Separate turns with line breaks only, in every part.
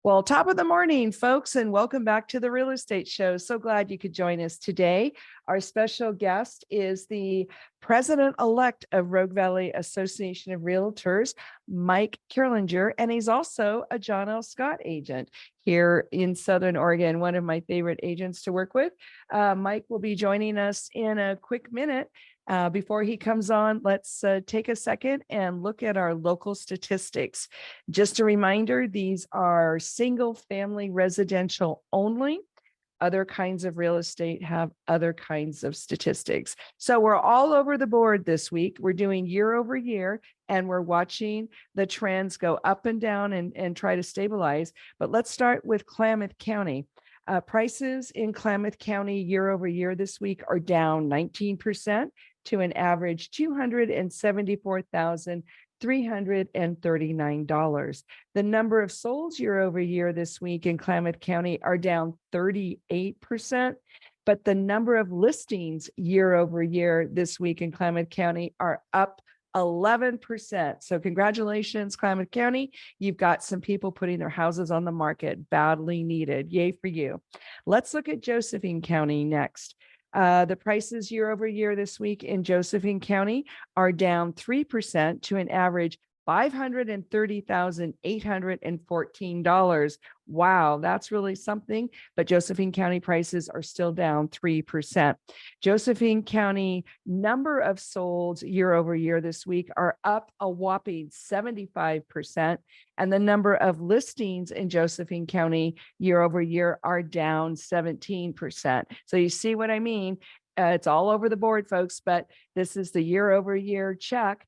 Well, top of the morning, folks, and welcome back to the Real Estate Show. So glad you could join us today. Our special guest is the president-elect of Rogue Valley Association of Realtors, Mike Kerlinger, and he's also a John L. Scott agent here in Southern Oregon, one of my favorite agents to work with. Mike will be joining us in a quick minute. Before he comes on, let's take a second and look at our local statistics. Just a reminder, these are single family residential only. Other kinds of real estate have other kinds of statistics. So we're all over the board this week. We're doing year over year, and we're watching the trends go up and down and try to stabilize. But let's start with Klamath County. Prices in Klamath County year over year this week are down 19% to an average $274,339. The number of solds year over year this week in Klamath County are down 38%, but the number of listings year over year this week in Klamath County are up 11%. So congratulations, Klamath County. You've got some people putting their houses on the market, badly needed. Yay for you. Let's look at Josephine County next. The prices year over year this week in Josephine County are down 3% to an average $530,814. Wow, that's really something. But Josephine County prices are still down 3%. Josephine County number of solds year over year this week are up a whopping 75%. And the number of listings in Josephine County year over year are down 17%. So you see what I mean? It's all over the board, folks, but this is the year over year check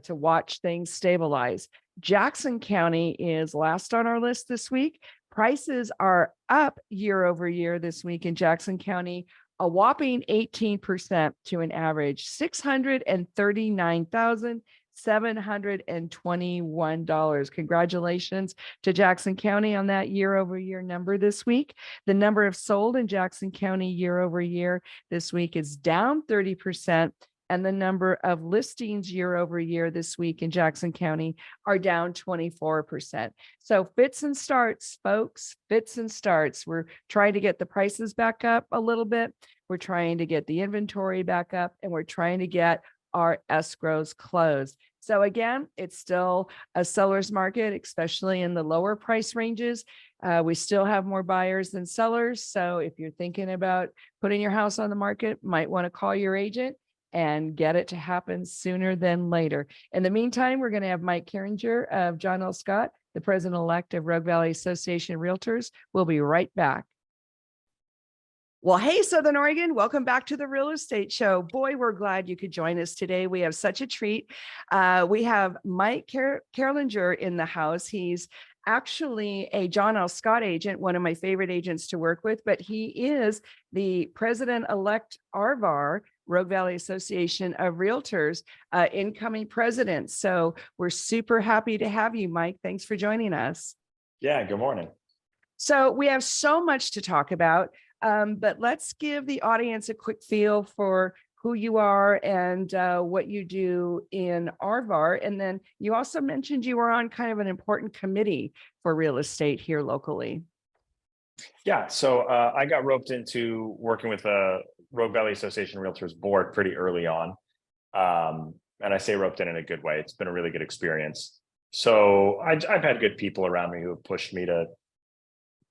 to watch things stabilize. Jackson County is last on our list this week. Prices are up year over year this week in Jackson County, a whopping 18% to an average $639,721. Congratulations to Jackson County on that year over year number this week. The number of sold in Jackson County year over year this week is down 30%. And the number of listings year over year this week in Jackson County are down 24%. So fits and starts, folks, fits and starts. We're trying to get the prices back up a little bit. We're trying to get the inventory back up, and we're trying to get our escrows closed. So again, it's still a seller's market, especially in the lower price ranges. We still have more buyers than sellers. So if you're thinking about putting your house on the market, might want to call your agent and get it to happen sooner than later. In the meantime, we're going to have Mike Kerlinger of John L. Scott, the president-elect of Rogue Valley Association of Realtors. We'll be right back. Well, hey, Southern Oregon, welcome back to the Real Estate Show. Boy, we're glad you could join us today. We have such a treat. We have Mike Kerlinger in the house. He's actually a John L. Scott agent, one of my favorite agents to work with, but he is the president-elect RVAR, Rogue Valley Association of Realtors, incoming president. So we're super happy to have you, Mike. Thanks for joining us.
Yeah, good morning.
So we have so much to talk about, but let's give the audience a quick feel for who you are and what you do in RVAR. And then you also mentioned you were on kind of an important committee for real estate here locally.
Yeah, so I got roped into working with the Rogue Valley Association Realtors board pretty early on. And I say roped in a good way. It's been a really good experience. So I've had good people around me who have pushed me to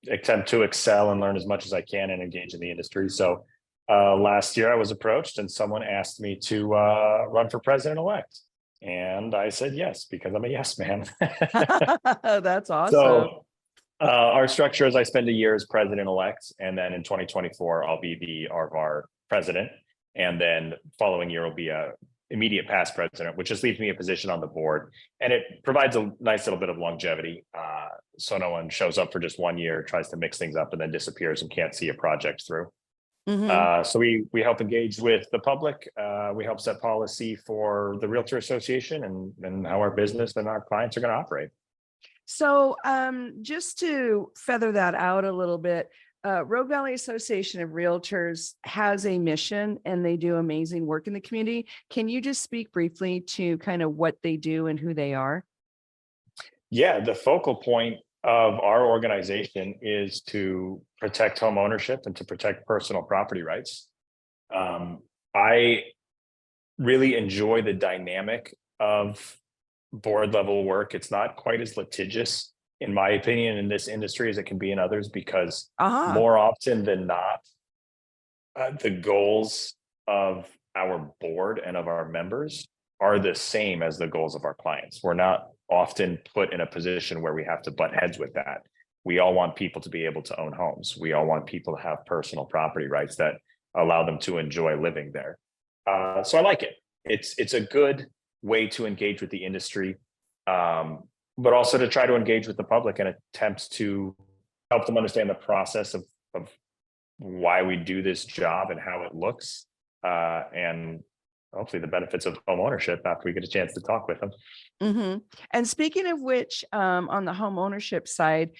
attempt to excel and learn as much as I can and engage in the industry. So last year I was approached and someone asked me to run for president-elect. And I said yes, because I'm a yes man.
That's awesome.
So our structure is I spend a year as president-elect, and then in 2024, I'll be the RVAR president. And then following year will be a immediate past president, which just leaves me a position on the board. And it provides a nice little bit of longevity. So no one shows up for just 1 year, tries to mix things up, and then disappears and can't see a project through. Mm-hmm. So we help engage with the public. We help set policy for the Realtor Association and how our business and our clients are going to operate.
So just to feather that out a little bit, Rogue Valley Association of Realtors has a mission and they do amazing work in the community. Can you just speak briefly to kind of what they do and who they are?
Yeah, the focal point of our organization is to protect home ownership and to protect personal property rights. I really enjoy the dynamic of board level work. It's not quite as litigious, in my opinion, in this industry as it can be in others, because more often than not, the goals of our board and of our members are the same as the goals of our clients. We're not often put in a position where we have to butt heads with that. We all want people to be able to own homes. We all want people to have personal property rights that allow them to enjoy living there. So I like it. It's a good way to engage with the industry, but also to try to engage with the public and attempt to help them understand the process of why we do this job and how it looks, and hopefully the benefits of home ownership after we get a chance to talk with them.
Mm-hmm. And speaking of which, on the home ownership side,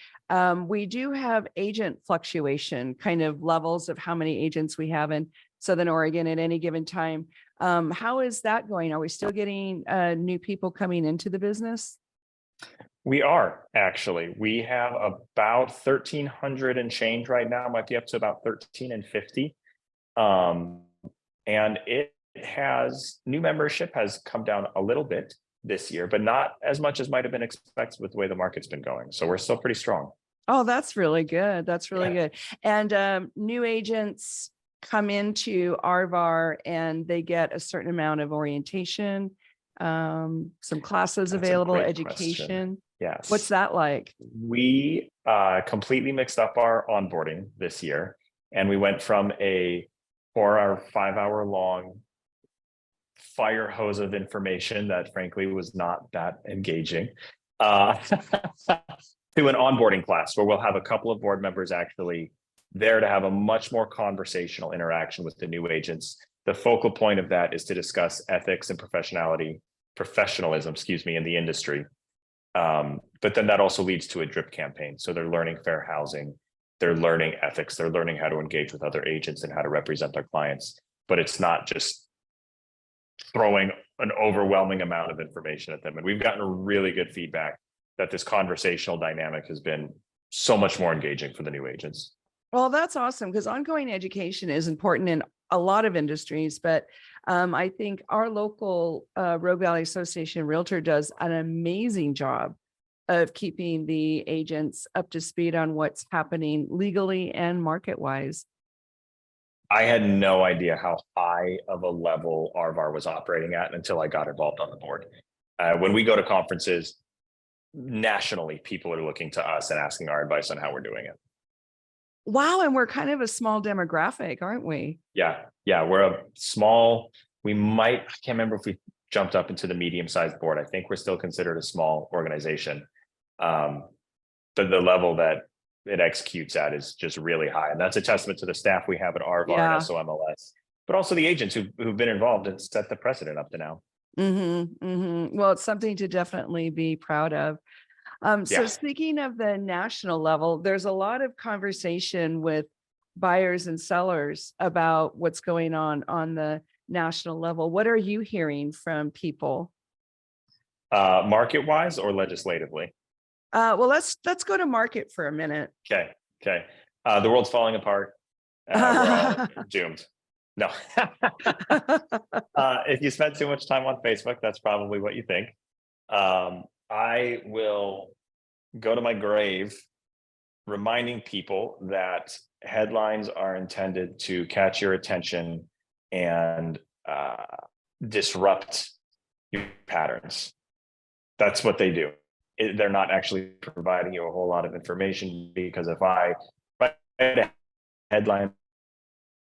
we do have agent fluctuation, kind of levels of how many agents we have in Southern Oregon at any given time. How is that going? Are we still getting new people coming into the business?
We are actually. We have about 1,300 and change right now, might be up to about 1,350. And it has, new membership has come down a little bit this year, but not as much as might have been expected with the way the market's been going. So we're still pretty strong.
Oh, that's really good. That's really good. And new agents come into RVAR and they get a certain amount of orientation, some classes
That's a
available,
great
education.
question. Yes.
What's that like?
We completely mixed up our onboarding this year, and we went from a 4 or 5 hour long fire hose of information that frankly was not that engaging to an onboarding class where we'll have a couple of board members actually there to have a much more conversational interaction with the new agents. The focal point of that is to discuss ethics and professionalism, in the industry. But then that also leads to a drip campaign. So they're learning fair housing, they're learning ethics, they're learning how to engage with other agents and how to represent their clients. But it's not just throwing an overwhelming amount of information at them. And we've gotten really good feedback that this conversational dynamic has been so much more engaging for the new agents.
Well, that's awesome, because ongoing education is important in a lot of industries, but I think our local Rogue Valley Association Realtor does an amazing job of keeping the agents up to speed on what's happening legally and market-wise.
I had no idea how high of a level RVAR was operating at until I got involved on the board. When we go to conferences nationally, people are looking to us and asking our advice on how we're doing it.
Wow. And we're kind of a small demographic, aren't we?
Yeah. We're a small, I can't remember if we jumped up into the medium-sized board. I think we're still considered a small organization. But the level that it executes at is just really high. And that's a testament to the staff we have at RVAR and SOMLS, but also the agents who've been involved and set the precedent up to now.
Well, it's something to definitely be proud of. So speaking of the national level, there's a lot of conversation with buyers and sellers about what's going on the national level. What are you hearing from people?
Market-wise or legislatively?
Well, let's go to market for a minute.
Okay. The world's falling apart. We're all doomed. No. If you spend too much time on Facebook, that's probably what you think. I will go to my grave reminding people that headlines are intended to catch your attention and disrupt your patterns. That's what they do. They're not actually providing you a whole lot of information, because if I write a headline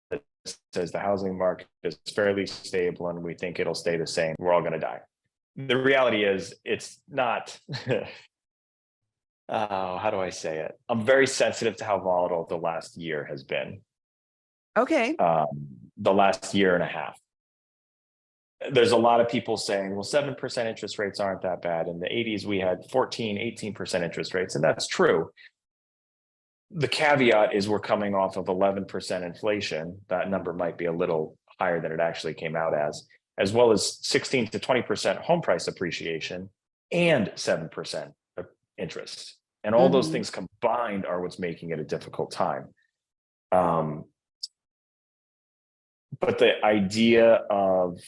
that says the housing market is fairly stable and we think it'll stay the same, we're all going to die. The reality is it's not. How do I say it? I'm very sensitive to how volatile the last year has been.
Okay.
The last year and a half. There's a lot of people saying, well, 7% interest rates aren't that bad. In the 80s, we had 14, 18% interest rates. And that's true. The caveat is we're coming off of 11% inflation. That number might be a little higher than it actually came out as well as 16 to 20% home price appreciation and 7% interest. And all those
Mhm.
things combined are what's making it a difficult time. Um, but the idea of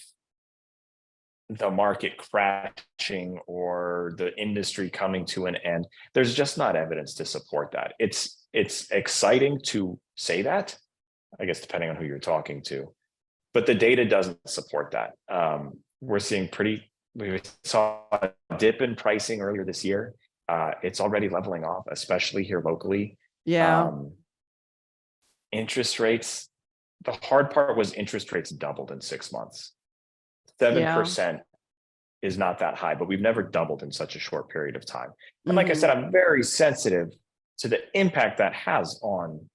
the market crashing or the industry coming to an end, there's just not evidence to support that. It's exciting to say that, I guess, depending on who you're talking to, but the data doesn't support that. We're seeing we saw a dip in pricing earlier this year. It's already leveling off, especially here locally.
Yeah.
Interest rates, the hard part was interest rates doubled in 6 months.
Yeah.
7% is not that high, but we've never doubled in such a short period of time. And like I
Mhm.
said, I'm very sensitive to the impact that has on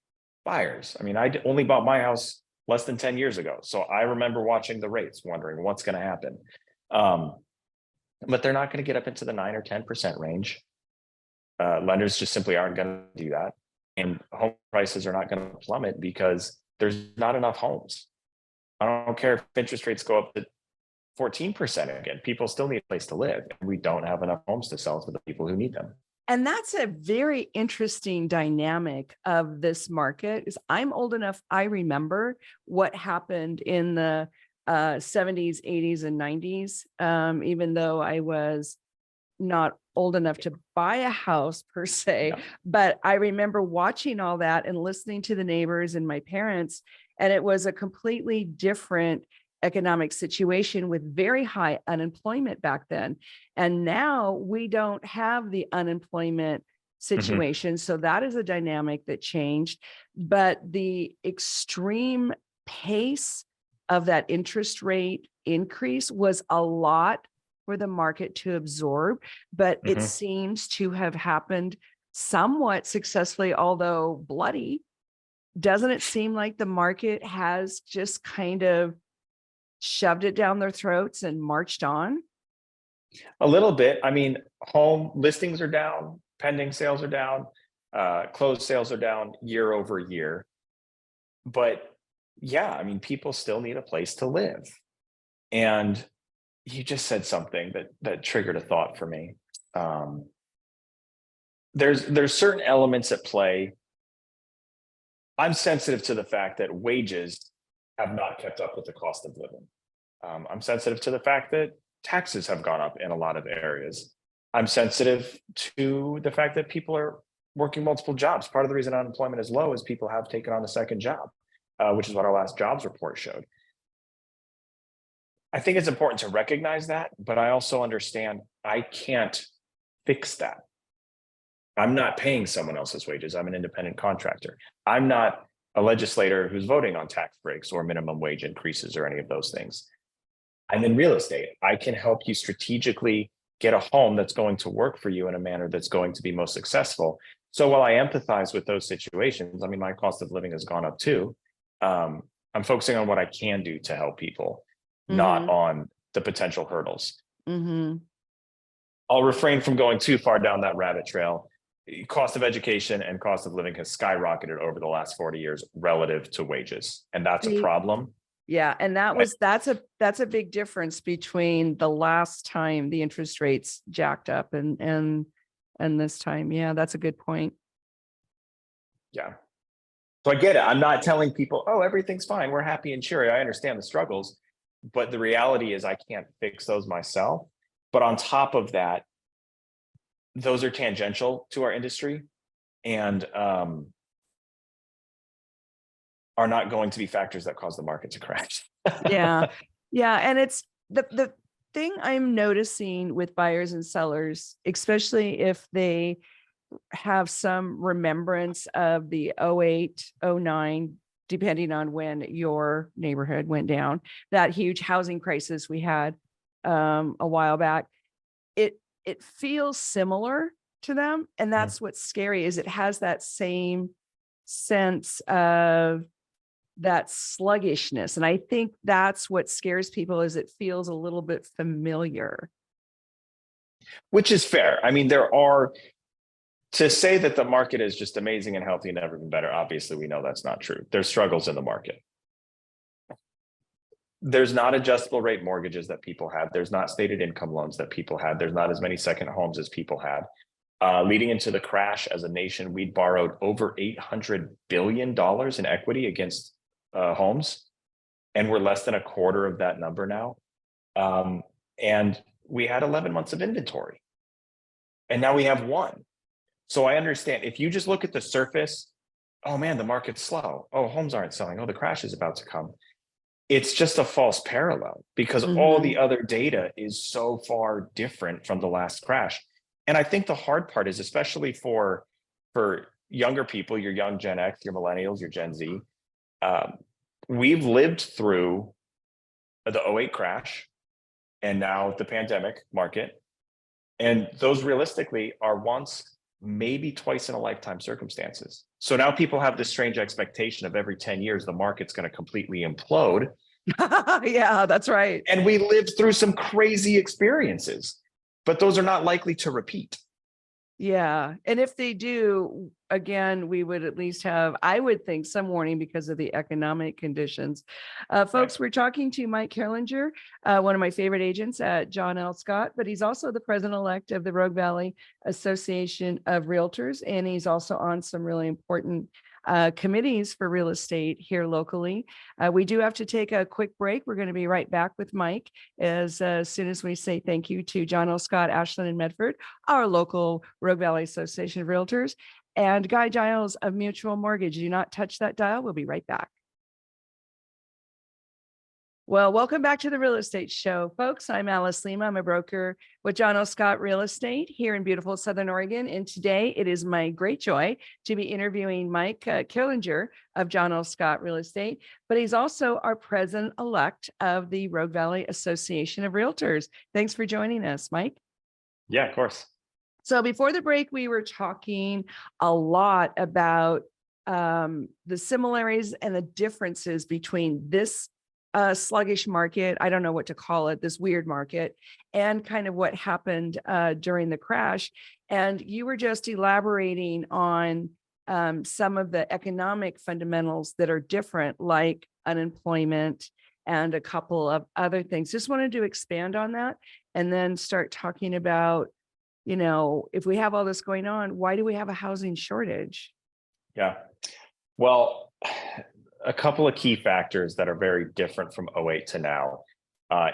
buyers. I mean, only bought my house less than 10 years ago. So I remember watching the rates, wondering what's going to happen. But they're not going to get up into the 9 or 10% range. Lenders just simply aren't going to do that. And home prices are not going to plummet because there's not enough homes. I don't care if interest rates go up to 14% again. People still need a place to live. And we don't have enough homes to sell to the people who need them.
And that's a very interesting dynamic of this market. Is I'm old enough, I remember what happened in the 70s, 80s, and 90s, even though I was not old enough to buy a house per se,
Yeah.
but I remember watching all that and listening to the neighbors and my parents, and it was a completely different economic situation with very high unemployment back then. And now we don't have the unemployment situation. So that is a dynamic that changed, but the extreme pace of that interest rate increase was a lot for the market to absorb, but it seems to have happened somewhat successfully, although bloody. Doesn't it seem like the market has just kind of shoved it down their throats and marched on?
A little bit. I mean, home listings are down, pending sales are down, closed sales are down year over year. But yeah, I mean, people still need a place to live. And you just said something that triggered a thought for me. There's certain elements at play. I'm sensitive to the fact that wages have not kept up with the cost of living. I'm sensitive to the fact that taxes have gone up in a lot of areas. I'm sensitive to the fact that people are working multiple jobs. Part of the reason unemployment is low is people have taken on a second job, which is what our last jobs report showed. I think it's important to recognize that, but I also understand I can't fix that. I'm not paying someone else's wages. I'm an independent contractor. I'm not a legislator who's voting on tax breaks or minimum wage increases or any of those things. I'm in real estate. I can help you strategically get a home that's going to work for you in a manner that's going to be most successful. So while I empathize with those situations, I mean, my cost of living has gone up too. I'm focusing on what I can do to help people, not on the potential hurdles. I'll refrain from going too far down that rabbit trail. Cost of education and cost of living has skyrocketed over the last 40 years relative to wages. And that's a problem.
Yeah. And that's a big difference between the last time the interest rates jacked up and this time. Yeah, that's a good point.
Yeah. So I get it. I'm not telling people, oh, everything's fine. We're happy and cheery. I understand the struggles, but the reality is I can't fix those myself. But on top of that, those are tangential to our industry and are not going to be factors that cause the market to crash.
Yeah. Yeah. And it's the thing I'm noticing with buyers and sellers, especially if they have some remembrance of the 08, 09, depending on when your neighborhood went down, that huge housing crisis we had a while back. It feels similar to them. And that's what's scary is it has that same sense of that sluggishness. And I think that's what scares people is it feels a little bit familiar.
Which is fair. I mean, to say that the market is just amazing and healthy and never been better, obviously we know that's not true. There's struggles in the market. There's not adjustable rate mortgages that people had. There's not stated income loans that people had. There's not as many second homes as people had. Leading into the crash as a nation, we'd borrowed over $800 billion in equity against homes, and we're less than a quarter of that number now. And we had 11 months of inventory, and now we have one. So I understand if you just look at the surface, oh man, the market's slow. Oh, homes aren't selling. Oh, the crash is about to come. It's just a false parallel because all the other data is so far different from the last crash. And I think the hard part is, especially for younger people, your young Gen X, your millennials, your Gen Z, we've lived through the 08 crash and now the pandemic market. And those realistically are once, maybe twice in a lifetime circumstances. So now people have this strange expectation of every 10 years, the market's going to completely implode.
Yeah, that's right.
And we lived through some crazy experiences, but those are not likely to repeat.
Yeah. And if they do, again, we would at least have, I would think, some warning because of the economic conditions. Folks, we're talking to Mike Killinger, one of my favorite agents at John L. Scott, but he's also the president-elect of the Rogue Valley Association of Realtors, and he's also on some really important committees for real estate here locally. We do have to take a quick break. We're going to be right back with Mike as soon as we say thank you to John L. Scott, Ashland and Medford, our local Rogue Valley Association of Realtors, and Guy Giles of Mutual Mortgage. Do not touch that dial. We'll be right back. Well, welcome back to the Real Estate Show, folks. I'm Alice Lima. I'm a broker with John L. Scott Real Estate here in beautiful Southern Oregon. And today it is my great joy to be interviewing Mike Killinger of John L. Scott Real Estate, but he's also our president-elect of the Rogue Valley Association of Realtors. Thanks for joining us, Mike.
Yeah, of course.
So before the break, we were talking a lot about the similarities and the differences between this sluggish market, I don't know what to call it, this weird market, and kind of what happened during the crash. And you were just elaborating on some of the economic fundamentals that are different, like unemployment and a couple of other things. Just wanted to expand on that and then start talking about, you know, if we have all this going on, why do we have a housing shortage?
Yeah. Well, a couple of key factors that are very different from 08 to now.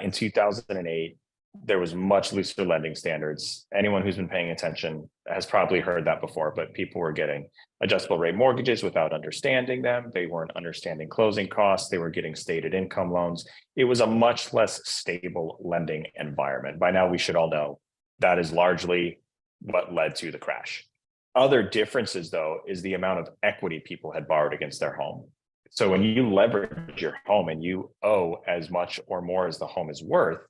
In 2008, there was much looser lending standards. Anyone who's been paying attention has probably heard that before, but people were getting adjustable rate mortgages without understanding them. They weren't understanding closing costs. They were getting stated income loans. It was a much less stable lending environment. By now, we should all know that is largely what led to the crash. Other differences, though, is the amount of equity people had borrowed against their home. So when you leverage your home and you owe as much or more as the home is worth,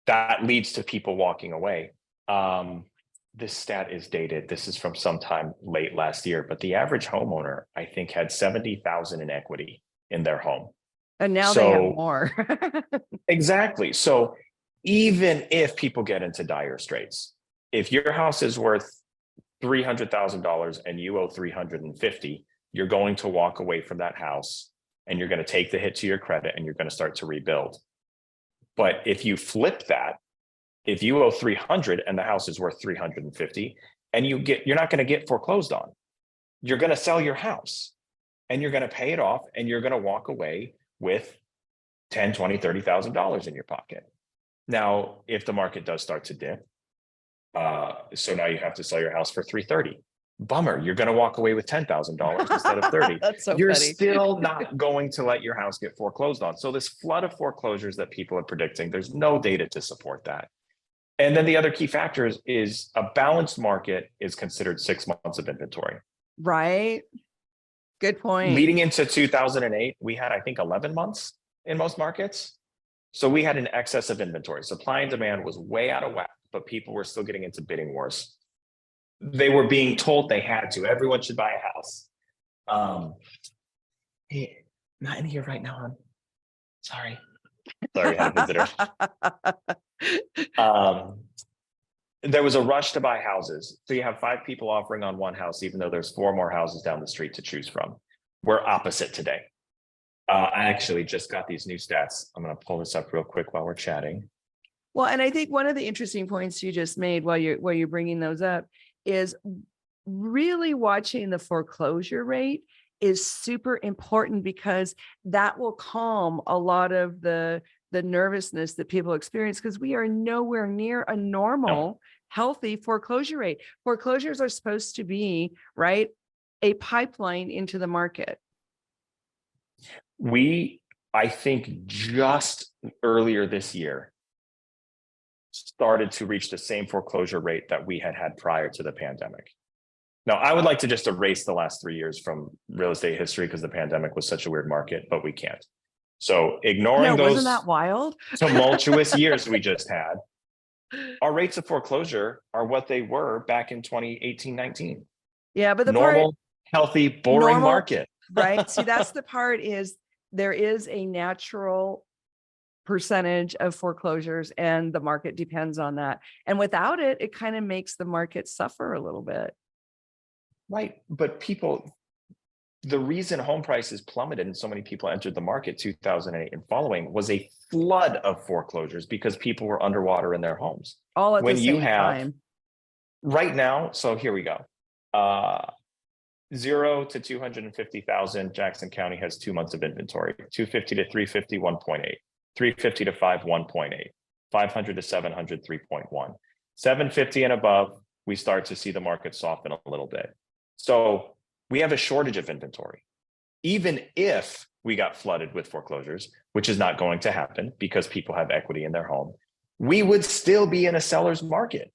that leads to people walking away. This stat is dated. This is from sometime late last year, but the average homeowner, I think, had $70,000 in equity in their home.
And now they have more.
Exactly. So even if people get into dire straits, if your house is worth $300,000 and you owe $350,000, you're going to walk away from that house and you're going to take the hit to your credit and you're going to start to rebuild. But if you flip that, if you owe 300 and the house is worth 350 and you're not going to get foreclosed on, you're going to sell your house and you're going to pay it off and you're going to walk away with $10, $20, $30,000 in your pocket. Now, if the market does start to dip, so now you have to sell your house for $330,000. Bummer, you're going to walk away with $10,000 instead of $30,000.
That's so
You're
funny.
still not going to let your house get foreclosed on. So this flood of foreclosures that people are predicting, there's no data to support that. And then the other key factor is a balanced market is considered 6 months of inventory.
Right. Good point.
Leading into 2008, we had, I think, 11 months in most markets. So we had an excess of inventory. Supply and demand was way out of whack, but people were still getting into bidding wars. They were being told they had to. Everyone should buy a house. Hey, not in here right now, hon. Sorry, I had a visitor. There was a rush to buy houses. So you have 5 people offering on one house, even though there's 4 more houses down the street to choose from. We're opposite today. I actually just got these new stats. I'm going to pull this up real quick while we're chatting.
Well, and I think one of the interesting points you just made while you're bringing those up is really watching the foreclosure rate is super important, because that will calm a lot of the nervousness that people experience, because we are nowhere near a normal, healthy foreclosure rate. Foreclosures are supposed to be, right, a pipeline into the market.
I think just earlier this year, started to reach the same foreclosure rate that we had prior to the pandemic. Now, I would like to just erase the last 3 years from real estate history because the pandemic was such a weird market, but we can't. So ignoring
No, wasn't
those
that wild?
tumultuous years we just had, our rates of foreclosure are what they were back in 2018, 19.
Yeah, but the
Normal, healthy, boring
normal-
market.
right? See, that's the part, is there is a natural percentage of foreclosures, and the market depends on that. And without it, it kind of makes the market suffer a little bit.
Right. But people, the reason home prices plummeted and so many people entered the market 2008 and following was a flood of foreclosures because people were underwater in their homes.
All at
When
the
you
same
have-
time.
Right now, so here we go. 0 to 250,000, Jackson County has 2 months of inventory. 250 to 350, 1.8. 350 to 5, 1.8. 500 to 700, 3.1. 750 and above, we start to see the market soften a little bit. So we have a shortage of inventory. Even if we got flooded with foreclosures, which is not going to happen because people have equity in their home, we would still be in a seller's market.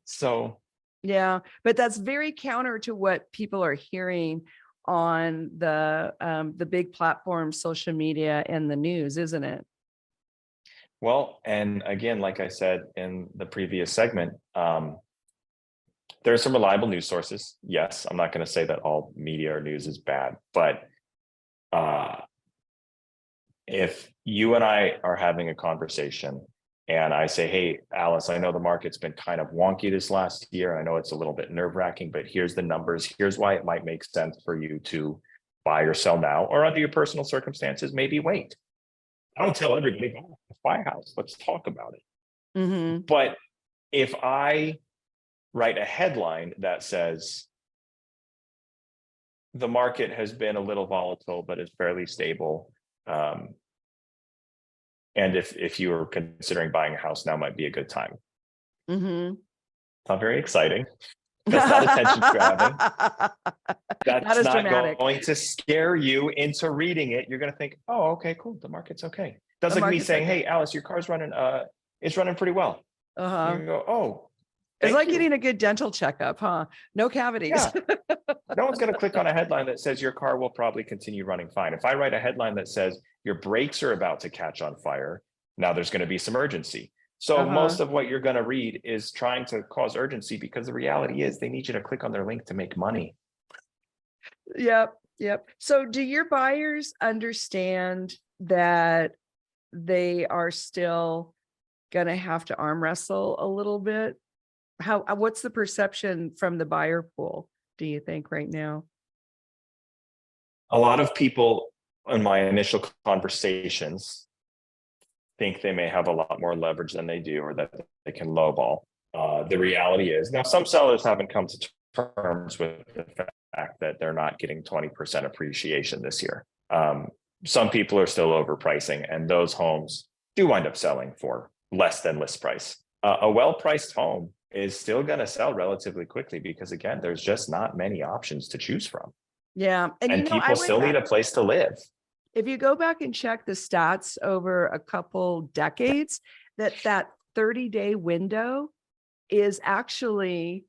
So
Yeah, but that's very counter to what people are hearing on the big platforms, social media, and the news, isn't it?
well, and again, like I said in the previous segment, there are some reliable news sources. Yes, I'm not going to say that all media or news is bad, but if you and I are having a conversation and I say, hey, Alice, I know the market's been kind of wonky this last year. I know it's a little bit nerve-wracking, but here's the numbers. Here's why it might make sense for you to buy or sell now, or under your personal circumstances, maybe wait. I don't tell everybody, oh, buy a house. Let's talk about it.
Mm-hmm.
But if I write a headline that says the market has been a little volatile, but is fairly stable. And if you are considering buying a house, now might be a good time.
Mm-hmm.
Not very exciting. That's not attention grabbing. That's
Not as
not
dramatic.
going to scare you into reading it. You're going to think, oh, okay, cool. The market's okay. That's
The
like me
market's
saying,
okay.
hey, Alice, your car's running, it's running pretty well.
Uh-huh.
You go, oh,
It's
thank
like
you.
getting a good dental checkup, huh? No cavities.
Yeah. No one's going to click on a headline that says your car will probably continue running fine. If I write a headline that says your brakes are about to catch on fire, now there's going to be some urgency. So
Uh-huh.
most of what you're going to read is trying to cause urgency, because the reality is they need you to click on their link to make money.
Yep. Yep. So do your buyers understand that they are still going to have to arm wrestle a little bit? What's the perception from the buyer pool, do you think, right now?
A lot of people in my initial conversations think they may have a lot more leverage than they do, or that they can lowball. The reality is, now some sellers haven't come to terms with the fact that they're not getting 20% appreciation this year. Some people are still overpricing, and those homes do wind up selling for less than list price. A well-priced home is still going to sell relatively quickly, because again, there's just not many options to choose from.
Yeah.
And people still need a place to live.
If you go back and check the stats over a couple decades, that 30-day window is actually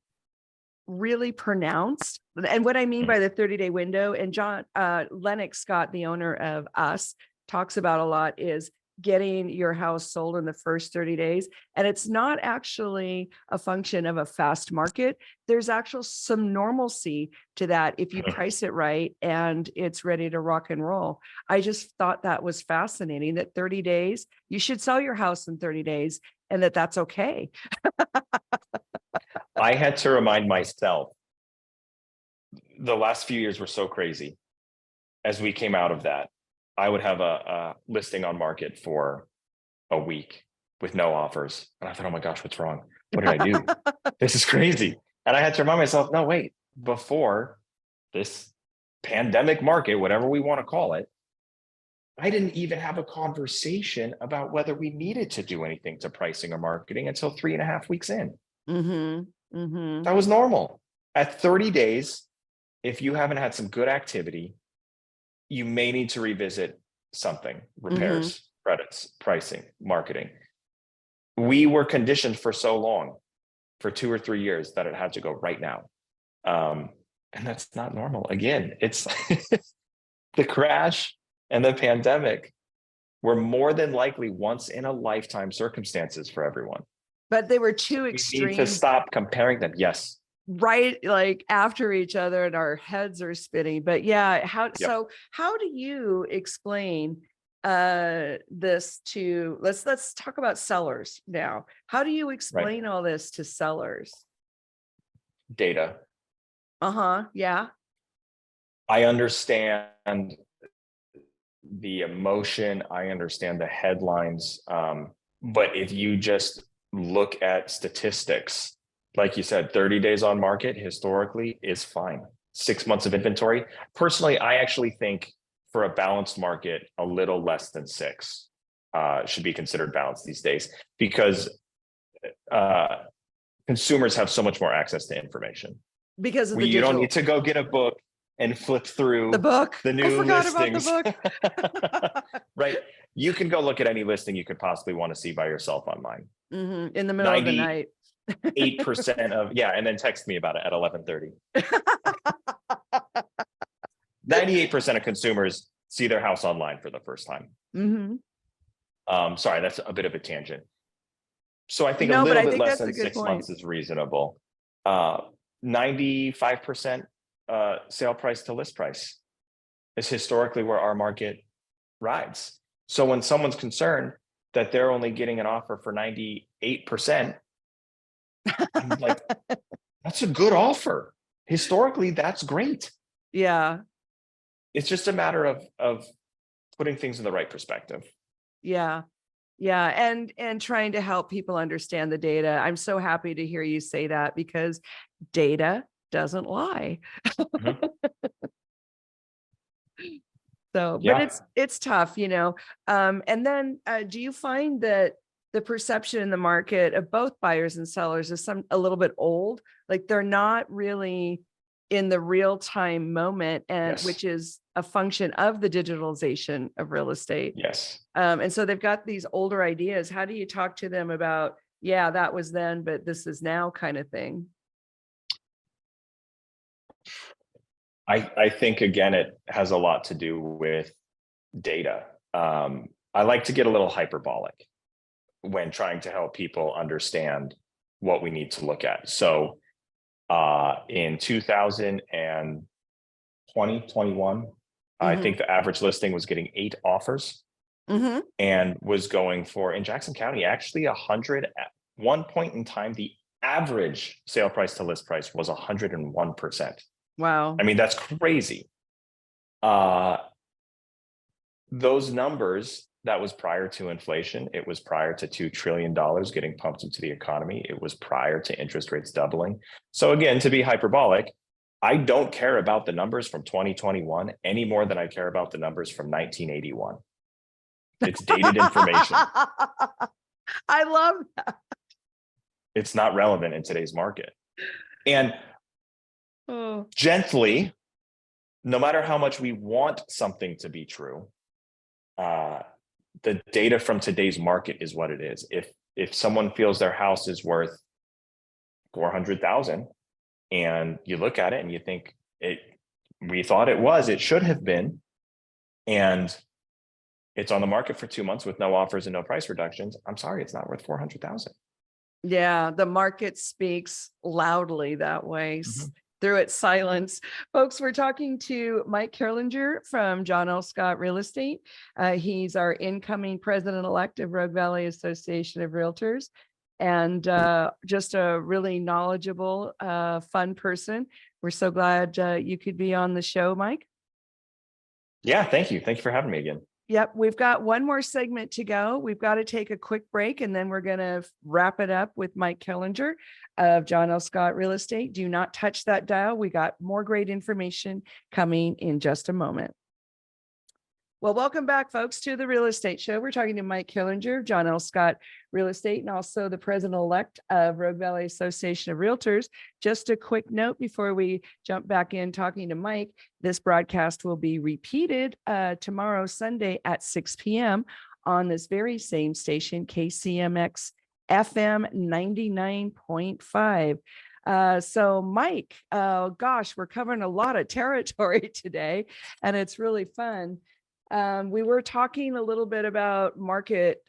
really pronounced. And what I mean by the 30-day window, and John Lennox Scott, the owner of Us, talks about a lot, is getting your house sold in the first 30 days. And it's not actually a function of a fast market. There's actual some normalcy to that if you price it right and it's ready to rock and roll. I just thought that was fascinating, that 30 days, you should sell your house in 30 days, and that's okay.
I had to remind myself, the last few years were so crazy. As we came out of that, I would have a listing on market for a week with no offers. And I thought, oh my gosh, what's wrong? What did I do? This is crazy. And I had to remind myself, no, wait, before this pandemic market, whatever we want to call it, I didn't even have a conversation about whether we needed to do anything to pricing or marketing until 3.5 weeks in. That was normal. At 30 days, if you haven't had some good activity, you may need to revisit something, repairs, credits, pricing, marketing. We were conditioned for so long, for 2 or 3 years, that it had to go right now. And that's not normal. Again, it's the crash and the pandemic were more than likely once in a lifetime circumstances for everyone.
But they were two
We need to
extremes,
stop comparing them. Yes.
right? Like after each other, and our heads are spinning. But yeah, so how do you explain this to, let's talk about sellers now. How do you explain all this to sellers?
Data.
Yeah.
I understand the emotion. I understand the headlines. But if you just look at statistics, like you said, 30 days on market historically is fine. 6 months of inventory. Personally, I actually think for a balanced market, a little less than 6 should be considered balanced these days, because consumers have so much more access to information.
Because of the
You don't need to go get a book and flip through
the book.
the new
I forgot
listings.
about the book.
Right. You can go look at any listing you could possibly want to see by yourself online.
In the middle of the night.
8% of, and then text me about it at 11:30. 98% of consumers see their house online for the first time. Sorry, that's a bit of a tangent. So I think a little bit less than 6 months is reasonable. 95% sale price to list price is historically where our market rides. So when someone's concerned that they're only getting an offer for 98%, I'm like, that's a good offer. Historically, that's great.
Yeah.
It's just a matter of putting things in the right perspective.
Yeah. Yeah. And trying to help people understand the data. I'm so happy to hear you say that, because data doesn't lie. So, but it's tough, and then do you find that the perception in the market of both buyers and sellers is a little bit old? Like they're not really in the real time moment, and which is a function of the digitalization of real estate.
Yes.
And so they've got these older ideas. How do you talk to them about, that was then, but this is now kind of thing?
I think, again, it has a lot to do with data. I like to get a little hyperbolic when trying to help people understand what we need to look at. So in 2021, I think the average listing was getting 8 offers and was going for, in Jackson County, actually 100. At one point in time, the average sale price to list price was 101%.
Wow.
I mean, that's crazy. Those numbers, that was prior to inflation. It was prior to $2 trillion getting pumped into the economy. It was prior to interest rates doubling. So again, to be hyperbolic, I don't care about the numbers from 2021 any more than I care about the numbers from 1981. It's dated information.
I love that.
It's not relevant in today's market. And gently, no matter how much we want something to be true, the data from today's market is what it is. If someone feels their house is worth $400,000 and you look at it and you think we thought it should have been, and it's on the market for 2 months with no offers and no price reductions, I'm sorry, it's not worth $400,000.
Yeah, the market speaks loudly that way. Through its silence. Folks, we're talking to Mike Kerlinger from John L. Scott Real Estate. He's our incoming president-elect of Rogue Valley Association of Realtors, and just a really knowledgeable, fun person. We're so glad you could be on the show, Mike.
Yeah, thank you. Thank you for having me again.
Yep, we've got one more segment to go. We've got to take a quick break and then we're going to wrap it up with Mike Killinger of John L. Scott Real Estate. Do not touch that dial. We got more great information coming in just a moment. Well, welcome back, folks, to the Real Estate Show. We're talking to Mike Killinger of John L. Scott Real Estate and also the president-elect of Rogue Valley Association of Realtors. Just a quick note before we jump back in talking to Mike, this broadcast will be repeated tomorrow, Sunday at 6 p.m. on this very same station, KCMX FM 99.5. So Mike, gosh, we're covering a lot of territory today and it's really fun. We were talking a little bit about market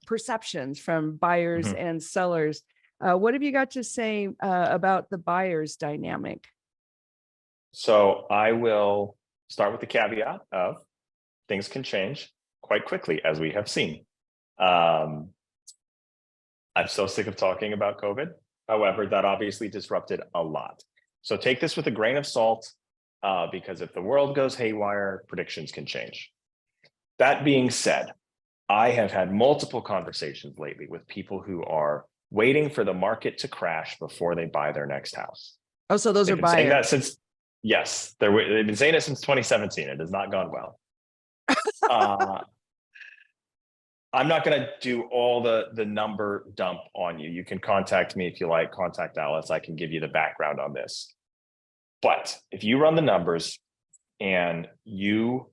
perceptions from buyers and sellers. What have you got to say about the buyer's dynamic?
So I will start with the caveat of things can change quite quickly, as we have seen. I'm so sick of talking about COVID. However, that obviously disrupted a lot. So take this with a grain of salt, because if the world goes haywire, predictions can change. That being said, I have had multiple conversations lately with people who are waiting for the market to crash before they buy their next house.
Oh, so those
They've
are
been saying that
buyers.
since, yes, they've been saying it since 2017. It has not gone well. I'm not going to do all the number dump on you. You can contact me if you like, contact Alice. I can give you the background on this. But if you run the numbers and you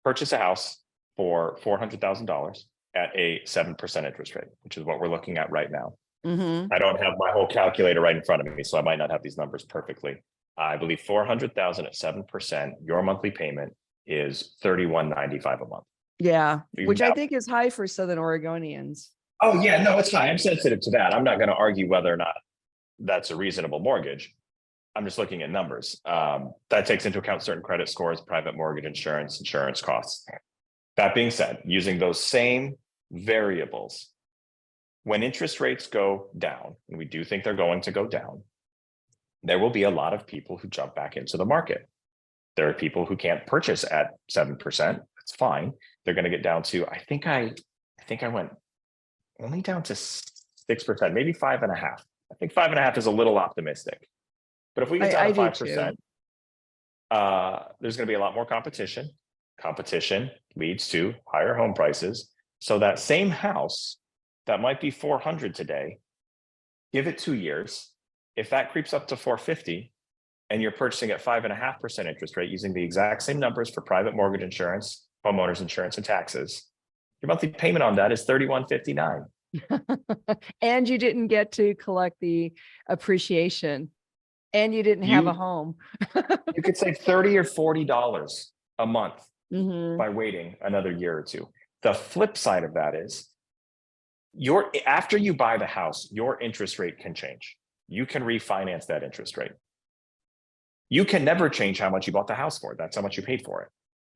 purchase a house for $400,000 at a 7% interest rate, which is what we're looking at right now. I don't have my whole calculator right in front of me, so I might not have these numbers perfectly. I believe 400,000 at 7%, your monthly payment is $31.95 a month.
Yeah, which I
Now-
think is high for Southern Oregonians.
Oh yeah, no, it's fine. I'm sensitive to that. I'm not going to argue whether or not that's a reasonable mortgage. I'm just looking at numbers. That takes into account certain credit scores, private mortgage insurance, insurance costs. That being said, using those same variables, when interest rates go down, and we do think they're going to go down, there will be a lot of people who jump back into the market. There are people who can't purchase at 7%. It's fine. They're going to get down to, I think I went only down to 6%, maybe 5.5. I think 5.5 is a little optimistic. But if we get down to 5%, there's going to be a lot more competition. Competition leads to higher home prices. So that same house that might be 400 today, give it 2 years. If that creeps up to 450 and you're purchasing at 5.5% interest rate using the exact same numbers for private mortgage insurance, homeowners insurance, and taxes, your monthly payment on that is $31.59.
And you didn't get to collect the appreciation. And you didn't have a home.
You could save $30 or $40 a month
Mhm.
by waiting another year or two. The flip side of that is after you buy the house, your interest rate can change. You can refinance that interest rate. You can never change how much you bought the house for. That's how much you paid for it.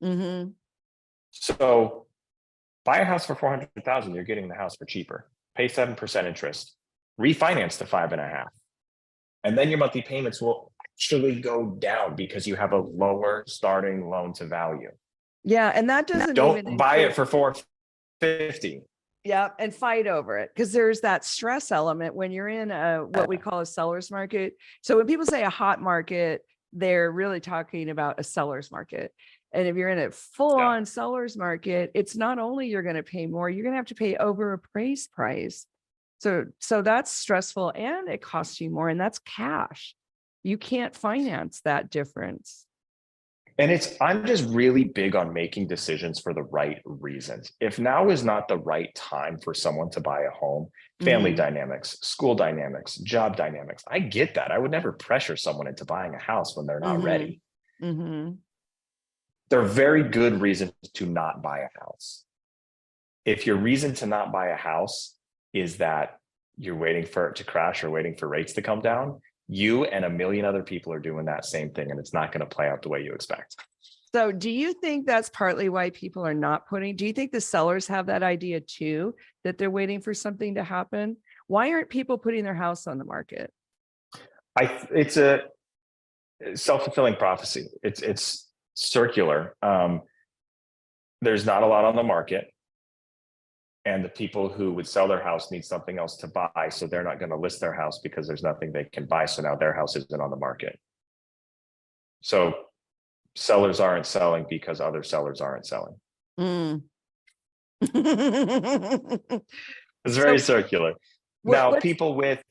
Mhm.
So buy a house for 400,000, you're getting the house for cheaper. Pay 7% interest, refinance to 5.5. And then your monthly payments will actually go down because you have a lower starting loan to value.
Yeah, and that doesn't
Don't
even
buy it
include-
for $450.
Yeah, and fight over it because there's that stress element when you're in what we call a seller's market. So when people say a hot market, they're really talking about a seller's market. And if you're in a full-on seller's market, it's not only you're going to pay more, you're going to have to pay over appraised price. So that's stressful and it costs you more, and that's cash. You can't finance that difference.
And I'm just really big on making decisions for the right reasons. If now is not the right time for someone to buy a home, family dynamics, school dynamics, job dynamics, I get that. I would never pressure someone into buying a house when they're not ready. There are very good reasons to not buy a house. If your reason to not buy a house is that you're waiting for it to crash or waiting for rates to come down, you and a million other people are doing that same thing, and it's not going to play out the way you expect.
So do you think that's partly why people are not do you think the sellers have that idea too, that they're waiting for something to happen? Why aren't people putting their house on the market?
It's a self-fulfilling prophecy. It's circular. there's not a lot on the market. And the people who would sell their house need something else to buy. So they're not going to list their house because there's nothing they can buy. So now their house isn't on the market. So sellers aren't selling because other sellers aren't selling.
Mm.
It's very
So
circular. Now, people with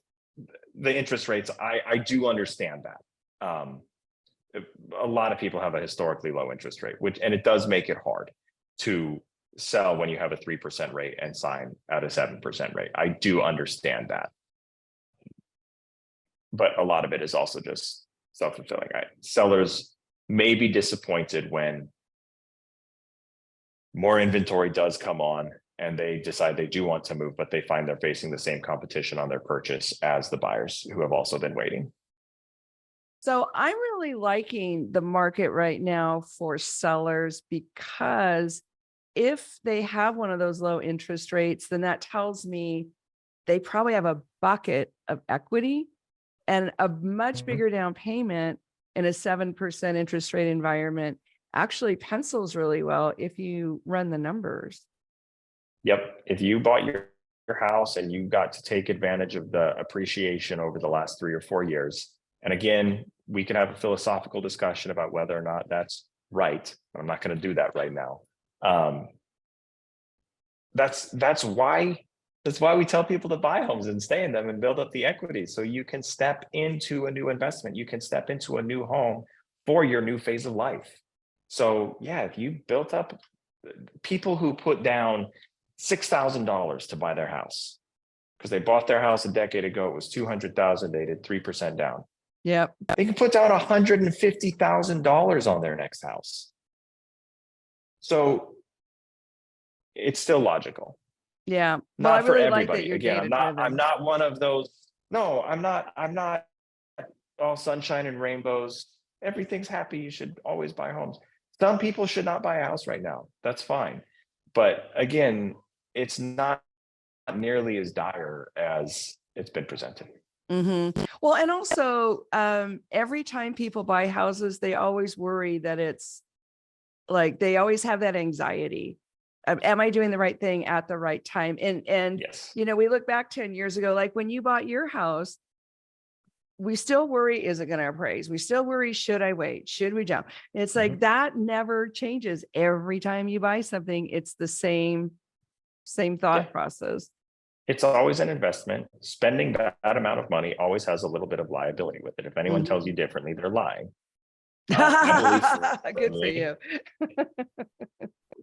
the interest rates, I do understand that. A lot of people have a historically low interest rate, and it does make it hard to sell when you have a 3% rate and sign at a 7% rate. I do understand that. But a lot of it is also just self-fulfilling. Sellers may be disappointed when more inventory does come on and they decide they do want to move, but they find they're facing the same competition on their purchase as the buyers who have also been waiting.
So I'm really liking the market right now for sellers, because if they have one of those low interest rates, then that tells me they probably have a bucket of equity, and a much bigger down payment in a 7% interest rate environment actually pencils really well if you run the numbers.
Yep. If you bought your house and you got to take advantage of the appreciation over the last 3 or 4 years, and again, we can have a philosophical discussion about whether or not that's right. I'm not going to do that right now. That's why we tell people to buy homes and stay in them and build up the equity so you can step into a new investment. You can step into a new home for your new phase of life. So yeah, if you built up, people who put down $6,000 to buy their house because they bought their house a decade ago, it was $200,000, they did 3% down.
Yep.
They can put down $150,000 on their next house. So it's still logical.
Yeah.
Not
Well, I
for
really
everybody.
like that you're
Again, I'm
data-driven.
not one of those. No, I'm not all sunshine and rainbows. Everything's happy. You should always buy homes. Some people should not buy a house right now. That's fine. But again, it's not nearly as dire as it's been presented.
Mm-hmm. Well, and also every time people buy houses, they always worry that it's like, they always have that anxiety. Am I doing the right thing at the right time? And
Yes.
you know, we look back 10 years ago, like when you bought your house, we still worry, is it going to appraise? We still worry, should I wait? Should we jump? It's like that never changes. Every time you buy something, it's the same thought process.
It's always an investment. Spending that amount of money always has a little bit of liability with it. If anyone tells you differently, they're lying.
Good for you.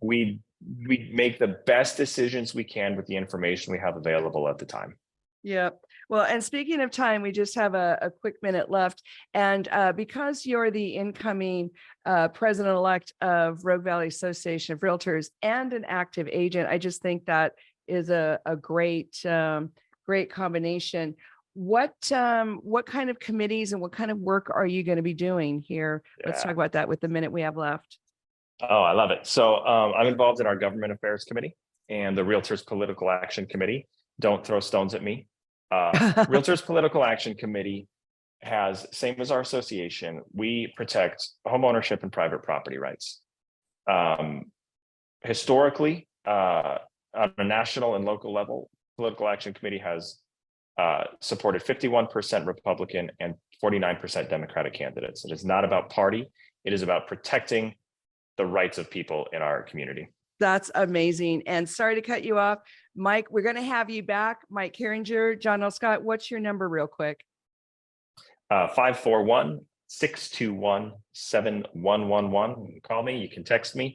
We make the best decisions we can with the information we have available at the time.
Yep. Well, and speaking of time, we just have a quick minute left. And because you're the incoming president-elect of Rogue Valley Association of Realtors and an active agent, I just think that is a great, great combination. What kind of committees and what kind of work are you going to be doing here? Let's talk about that with the minute we have left.
Oh, I love it. So I'm involved in our Government Affairs Committee and the Realtors Political Action Committee. Don't throw stones at me. Realtors Political Action Committee has, same as our association, we protect home ownership and private property rights. Historically, on a national and local level, Political Action Committee has supported 51% Republican and 49% Democratic candidates. It is not about party. It is about protecting the rights of people in our community.
That's amazing. And sorry to cut you off, Mike, we're going to have you back. Mike Herringer, John L. Scott, what's your number real quick? 541-621-7111. You can call me, you can text me.